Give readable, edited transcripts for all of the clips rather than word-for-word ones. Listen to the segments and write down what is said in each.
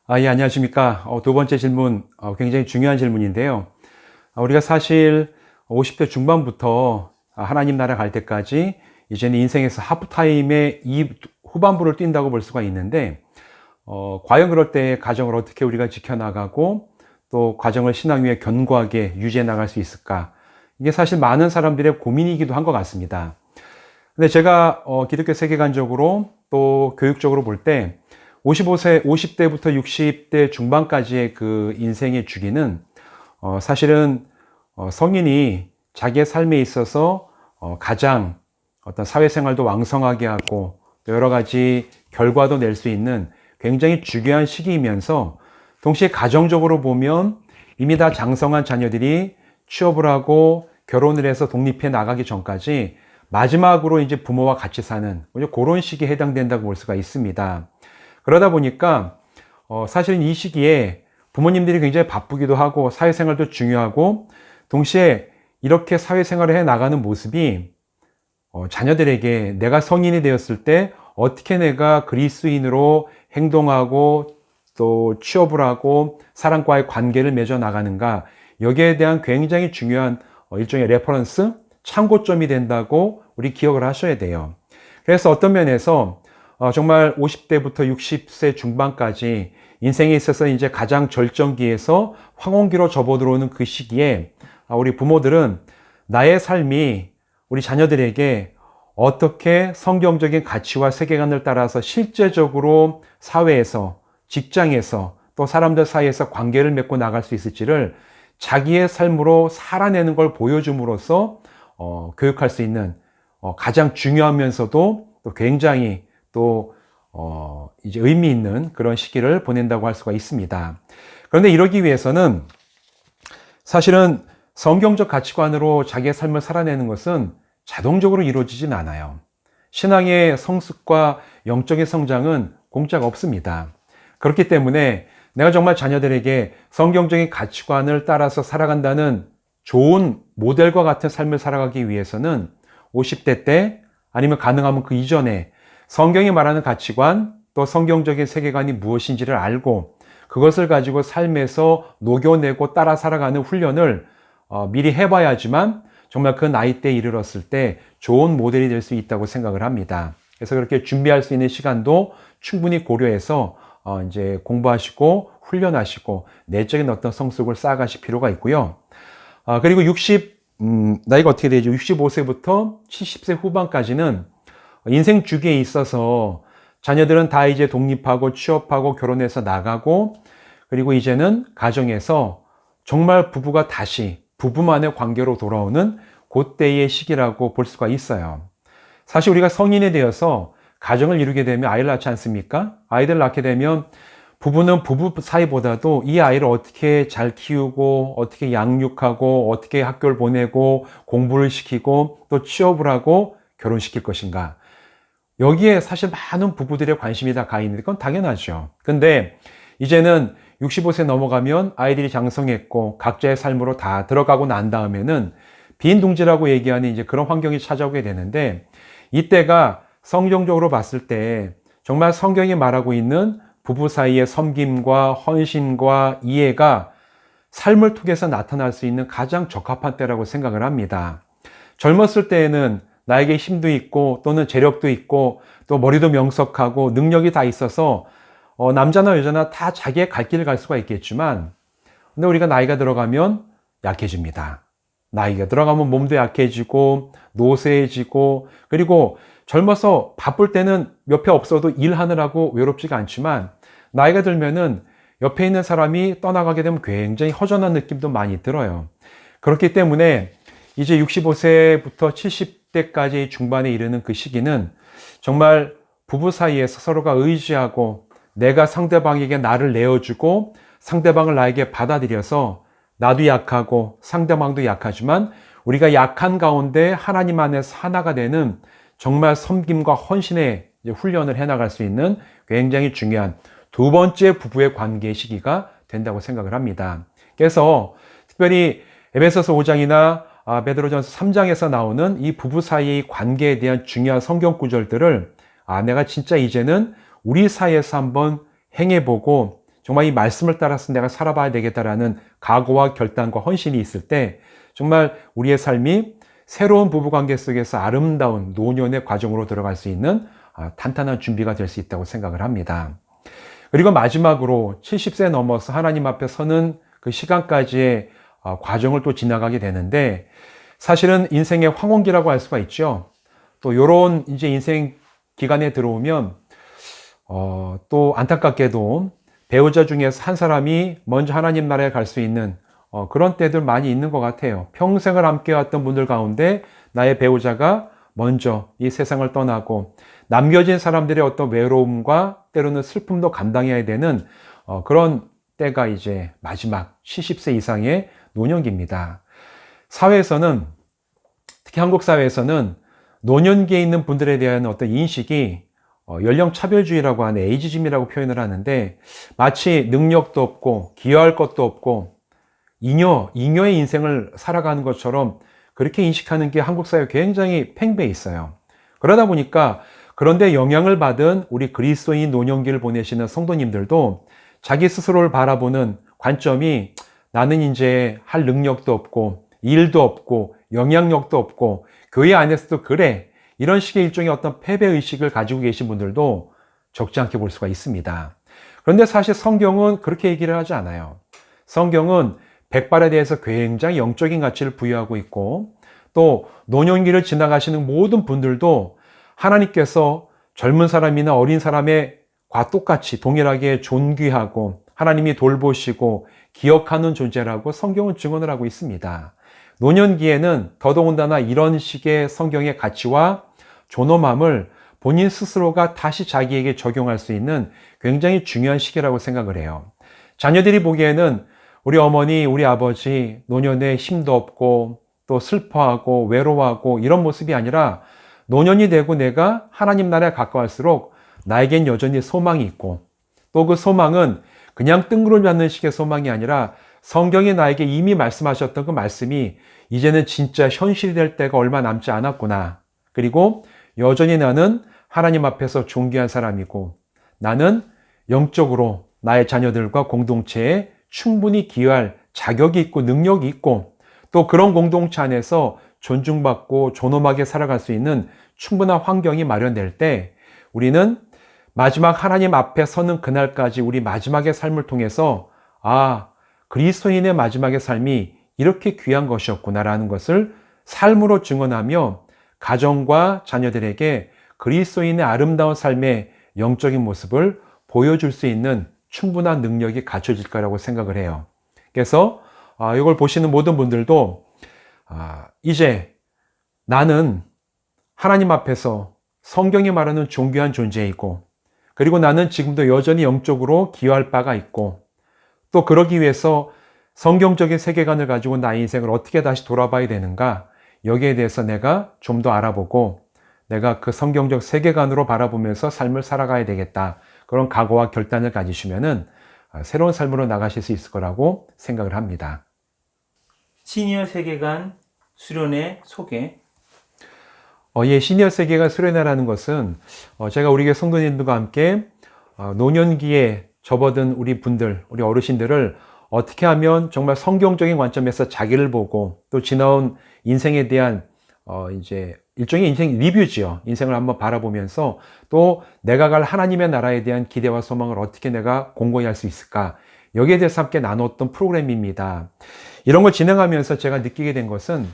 예, 안녕하십니까. 두 번째 질문, 굉장히 중요한 질문인데요. 우리가 사실 50대 중반부터 하나님 나라 갈 때까지 이제는 인생에서 하프타임의 이 후반부를 뛴다고 볼 수가 있는데, 과연 그럴 때 가정을 어떻게 우리가 지켜나가고 또 가정을 신앙 위에 견고하게 유지해 나갈 수 있을까? 이게 사실 많은 사람들의 고민이기도 한 것 같습니다. 근데 제가 기독교 세계관적으로 또 교육적으로 볼 때 50대부터 60대 중반까지의 그 인생의 주기는 사실은 성인이 자기의 삶에 있어서 가장 어떤 사회생활도 왕성하게 하고 또 여러 가지 결과도 낼 수 있는 굉장히 중요한 시기이면서 동시에 가정적으로 보면 이미 다 장성한 자녀들이 취업을 하고 결혼을 해서 독립해 나가기 전까지 마지막으로 이제 부모와 같이 사는 그런 시기에 해당된다고 볼 수가 있습니다. 그러다 보니까 사실은 이 시기에 부모님들이 굉장히 바쁘기도 하고 사회생활도 중요하고 동시에 이렇게 사회생활을 해 나가는 모습이 자녀들에게 내가 성인이 되었을 때 어떻게 내가 그리스도인으로 행동하고 또 취업을 하고 사람과의 관계를 맺어 나가는가, 여기에 대한 굉장히 중요한 일종의 레퍼런스, 참고점이 된다고 우리 기억을 하셔야 돼요. 그래서 어떤 면에서 정말 50대부터 60세 중반까지 인생에 있어서 이제 가장 절정기에서 황혼기로 접어들어오는 그 시기에 우리 부모들은 나의 삶이 우리 자녀들에게 어떻게 성경적인 가치와 세계관을 따라서 실제적으로 사회에서, 직장에서 또 사람들 사이에서 관계를 맺고 나갈 수 있을지를 자기의 삶으로 살아내는 걸 보여줌으로써 교육할 수 있는 가장 중요하면서도 또 굉장히 또 이제 의미 있는 그런 시기를 보낸다고 할 수가 있습니다. 그런데 이러기 위해서는 사실은 성경적 가치관으로 자기의 삶을 살아내는 것은 자동적으로 이루어지진 않아요. 신앙의 성숙과 영적인 성장은 공짜가 없습니다. 그렇기 때문에 내가 정말 자녀들에게 성경적인 가치관을 따라서 살아간다는 좋은 모델과 같은 삶을 살아가기 위해서는 50대 때 아니면 가능하면 그 이전에 성경이 말하는 가치관 또 성경적인 세계관이 무엇인지를 알고 그것을 가지고 삶에서 녹여내고 따라 살아가는 훈련을 미리 해봐야지만 정말 그 나이대에 이르렀을 때 좋은 모델이 될 수 있다고 생각을 합니다. 그래서 그렇게 준비할 수 있는 시간도 충분히 고려해서 이제 공부하시고 훈련하시고 내적인 어떤 성숙을 쌓아가실 필요가 있고요. 그리고 나이가 어떻게 되죠? 65세부터 70세 후반까지는 인생 주기에 있어서 자녀들은 다 이제 독립하고 취업하고 결혼해서 나가고 그리고 이제는 가정에서 정말 부부가 다시 부부만의 관계로 돌아오는 그때의 시기라고 볼 수가 있어요. 사실 우리가 성인이 되어서 가정을 이루게 되면 아이를 낳지 않습니까? 아이들 낳게 되면 부부는 부부 사이보다도 이 아이를 어떻게 잘 키우고 어떻게 양육하고 어떻게 학교를 보내고 공부를 시키고 또 취업을 하고 결혼시킬 것인가, 여기에 사실 많은 부부들의 관심이 다 가 있는데 그건 당연하죠. 근데 이제는 65세 넘어가면 아이들이 장성했고 각자의 삶으로 다 들어가고 난 다음에는 빈둥지라고 얘기하는 이제 그런 환경이 찾아오게 되는데, 이때가 성경적으로 봤을 때 정말 성경이 말하고 있는 부부 사이의 섬김과 헌신과 이해가 삶을 통해서 나타날 수 있는 가장 적합한 때라고 생각을 합니다. 젊었을 때에는 나에게 힘도 있고 또는 재력도 있고 또 머리도 명석하고 능력이 다 있어서 남자나 여자나 다 자기의 갈 길을 갈 수가 있겠지만, 근데 우리가 나이가 들어가면 약해집니다. 나이가 들어가면 몸도 약해지고 노쇠해지고, 그리고 젊어서 바쁠 때는 옆에 없어도 일하느라고 외롭지가 않지만 나이가 들면은 옆에 있는 사람이 떠나가게 되면 굉장히 허전한 느낌도 많이 들어요. 그렇기 때문에 이제 65세부터 70대까지 중반에 이르는 그 시기는 정말 부부 사이에서 서로가 의지하고 내가 상대방에게 나를 내어주고 상대방을 나에게 받아들여서 나도 약하고 상대방도 약하지만 우리가 약한 가운데 하나님 안에서 하나가 되는 정말 섬김과 헌신의 훈련을 해나갈 수 있는 굉장히 중요한 두 번째 부부의 관계 시기가 된다고 생각을 합니다. 그래서 특별히 에베소서 5장이나 베드로전서 3장에서 나오는 이 부부 사이의 관계에 대한 중요한 성경 구절들을 내가 진짜 이제는 우리 사이에서 한번 행해보고 정말 이 말씀을 따라서 내가 살아봐야 되겠다라는 각오와 결단과 헌신이 있을 때 정말 우리의 삶이 새로운 부부관계 속에서 아름다운 노년의 과정으로 들어갈 수 있는 탄탄한 준비가 될 수 있다고 생각을 합니다. 그리고 마지막으로 70세 넘어서 하나님 앞에 서는 그 시간까지의 과정을 또 지나가게 되는데 사실은 인생의 황혼기라고 할 수가 있죠. 또 요런 이제 인생 기간에 들어오면 또 안타깝게도 배우자 중에서 한 사람이 먼저 하나님 나라에 갈 수 있는 그런 때들 많이 있는 것 같아요. 평생을 함께 왔던 분들 가운데 나의 배우자가 먼저 이 세상을 떠나고 남겨진 사람들의 어떤 외로움과 때로는 슬픔도 감당해야 되는 그런 때가 이제 마지막 70세 이상의 노년기입니다. 사회에서는, 특히 한국 사회에서는 노년기에 있는 분들에 대한 어떤 인식이 연령 차별주의라고 하는 에이지즘이라고 표현을 하는데 마치 능력도 없고 기여할 것도 없고 잉여의 인생을 살아가는 것처럼 그렇게 인식하는 게 한국 사회에 굉장히 팽배해 있어요. 그러다 보니까 그런데 영향을 받은 우리 그리스도인 노년기를 보내시는 성도님들도 자기 스스로를 바라보는 관점이 나는 이제 할 능력도 없고 일도 없고 영향력도 없고 교회 안에서도 그래, 이런 식의 일종의 어떤 패배의식을 가지고 계신 분들도 적지 않게 볼 수가 있습니다. 그런데 사실 성경은 그렇게 얘기를 하지 않아요. 성경은 백발에 대해서 굉장히 영적인 가치를 부여하고 있고 또 노년기를 지나가시는 모든 분들도 하나님께서 젊은 사람이나 어린 사람과 똑같이 동일하게 존귀하고 하나님이 돌보시고 기억하는 존재라고 성경은 증언을 하고 있습니다. 노년기에는 더더군다나 이런 식의 성경의 가치와 존엄함을 본인 스스로가 다시 자기에게 적용할 수 있는 굉장히 중요한 시기라고 생각을 해요. 자녀들이 보기에는 우리 어머니, 우리 아버지 노년에 힘도 없고 또 슬퍼하고 외로워하고 이런 모습이 아니라 노년이 되고 내가 하나님 나라에 가까울수록 나에겐 여전히 소망이 있고 또 그 소망은 그냥 뜬구름 잡는 식의 소망이 아니라 성경이 나에게 이미 말씀하셨던 그 말씀이 이제는 진짜 현실이 될 때가 얼마 남지 않았구나. 그리고 여전히 나는 하나님 앞에서 존귀한 사람이고 나는 영적으로 나의 자녀들과 공동체에 충분히 기여할 자격이 있고 능력이 있고 또 그런 공동체 안에서 존중받고 존엄하게 살아갈 수 있는 충분한 환경이 마련될 때 우리는 마지막 하나님 앞에 서는 그날까지 우리 마지막의 삶을 통해서 그리스도인의 마지막의 삶이 이렇게 귀한 것이었구나라는 것을 삶으로 증언하며 가정과 자녀들에게 그리스도인의 아름다운 삶의 영적인 모습을 보여줄 수 있는 충분한 능력이 갖춰질 거라고 생각을 해요. 그래서 이걸 보시는 모든 분들도 이제 나는 하나님 앞에서 성경이 말하는 존귀한 존재이고 그리고 나는 지금도 여전히 영적으로 기여할 바가 있고 또 그러기 위해서 성경적인 세계관을 가지고 나의 인생을 어떻게 다시 돌아봐야 되는가, 여기에 대해서 내가 좀 더 알아보고 내가 그 성경적 세계관으로 바라보면서 삶을 살아가야 되겠다, 그런 각오와 결단을 가지시면은 새로운 삶으로 나가실 수 있을 거라고 생각을 합니다. 시니어 세계관 수련회 소개. 시니어 세계관 수련회라는 것은 제가 우리 교회 성도님들과 함께 노년기에 접어든 우리 분들, 우리 어르신들을 어떻게 하면 정말 성경적인 관점에서 자기를 보고 또 지나온 인생에 대한 이제 일종의 인생 리뷰지요. 인생을 한번 바라보면서 또 내가 갈 하나님의 나라에 대한 기대와 소망을 어떻게 내가 공고히 할 수 있을까, 여기에 대해서 함께 나눴던 프로그램입니다. 이런 걸 진행하면서 제가 느끼게 된 것은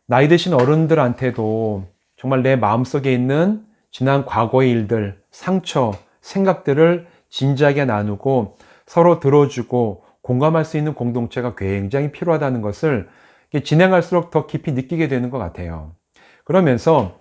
나이 드신 어른들한테도 정말 내 마음속에 있는 지난 과거의 일들, 상처, 생각들을 진지하게 나누고 서로 들어주고 공감할 수 있는 공동체가 굉장히 필요하다는 것을 진행할수록 더 깊이 느끼게 되는 것 같아요. 그러면서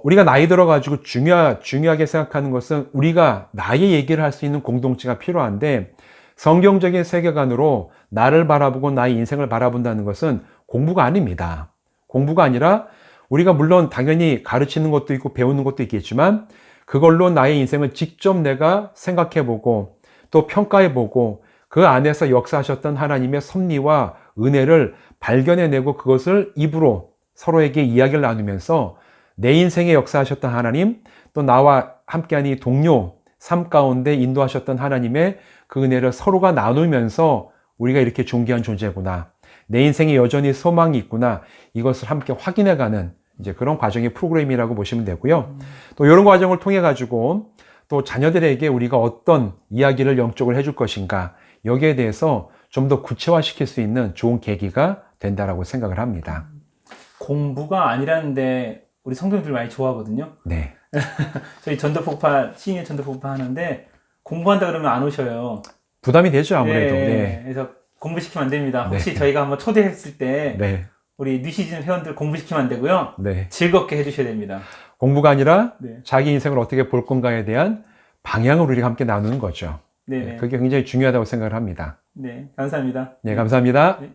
우리가 나이 들어가지고 중요하게 생각하는 것은 우리가 나의 얘기를 할 수 있는 공동체가 필요한데, 성경적인 세계관으로 나를 바라보고 나의 인생을 바라본다는 것은 공부가 아닙니다. 공부가 아니라 우리가 물론 당연히 가르치는 것도 있고 배우는 것도 있겠지만 그걸로 나의 인생을 직접 내가 생각해보고 또 평가해보고 그 안에서 역사하셨던 하나님의 섭리와 은혜를 발견해내고 그것을 입으로 서로에게 이야기를 나누면서 내 인생에 역사하셨던 하나님, 또 나와 함께한 이 동료, 삶 가운데 인도하셨던 하나님의 그 은혜를 서로가 나누면서 우리가 이렇게 존귀한 존재구나. 내 인생에 여전히 소망이 있구나. 이것을 함께 확인해가는 이제 그런 과정의 프로그램이라고 보시면 되고요. 또 이런 과정을 통해 가지고 또 자녀들에게 우리가 어떤 이야기를 영적으로 해줄 것인가. 여기에 대해서 좀 더 구체화시킬 수 있는 좋은 계기가 된다라고 생각을 합니다. 공부가 아니라는데 우리 성도님들 많이 좋아하거든요. 네. 저희 전도폭파, 시니어 전도폭파 하는데 공부한다 그러면 안 오셔요. 부담이 되죠, 아무래도. 네. 네. 그래서 공부시키면 안 됩니다. 혹시 네. 저희가 한번 초대했을 때 네. 우리 뉴시즌 회원들 공부시키면 안 되고요. 네. 즐겁게 해주셔야 됩니다. 공부가 아니라 네. 자기 인생을 어떻게 볼 건가에 대한 방향을 우리가 함께 나누는 거죠. 네. 그게 굉장히 중요하다고 생각을 합니다. 네. 감사합니다. 네, 감사합니다. 네.